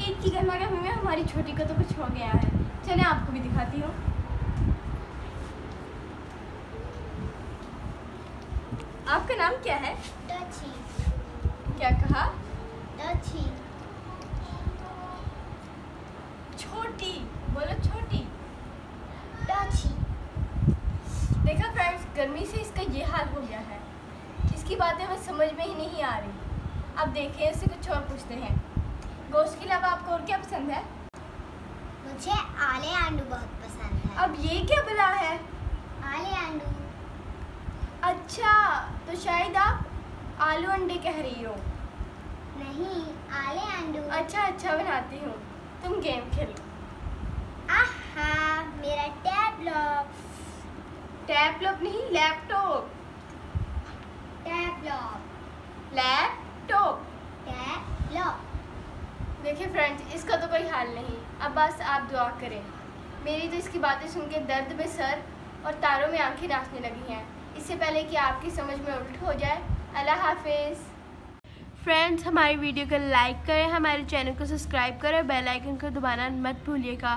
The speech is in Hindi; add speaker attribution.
Speaker 1: ईद की गर्मागर्मी में हमारी छोटी को तो कुछ हो गया है। चलिए आपको भी दिखाती हूँ। आपका नाम क्या है?
Speaker 2: दची।
Speaker 1: क्या कहा?
Speaker 2: दची।
Speaker 1: छोटी बोलो, छोटी।
Speaker 2: दची।
Speaker 1: देखा फ्रेंड्स, गर्मी से इसका ये हाल हो गया है। इसकी बातें हमें समझ में ही नहीं आ रही। अब देखें, इससे कुछ और पूछते हैं। गोश्त के अलावा आपको और क्या पसंद है?
Speaker 2: मुझे आले आंडू बहुत पसंद है।
Speaker 1: अब ये क्या बुला है?
Speaker 2: आले आंडू।
Speaker 1: अच्छा, तो शायद आप आलू अंडे कह रही हो।
Speaker 2: नहीं, आले आंडू।
Speaker 1: अच्छा बनाती हूँ। तुम गेम खेलो।
Speaker 2: आहा, मेरा टैबलेट।
Speaker 1: टैबलेट नहीं, लैपटॉप।
Speaker 2: टैबलेट।
Speaker 1: लैपटॉप।
Speaker 2: टैबलेट।
Speaker 1: देखिए फ्रेंड्स, इसका तो कोई हाल नहीं। अब बस आप दुआ करें। मेरी तो इसकी बातें सुन के दर्द में सर और तारों में आंखें नाचने लगी हैं। इससे पहले कि आपकी समझ में उल्ट हो जाए। अल्लाह हाफिज़। फ्रेंड्स, हमारी वीडियो को लाइक करें, हमारे चैनल को सब्सक्राइब करें, बेल आइकन को दबाना मत भूलिएगा।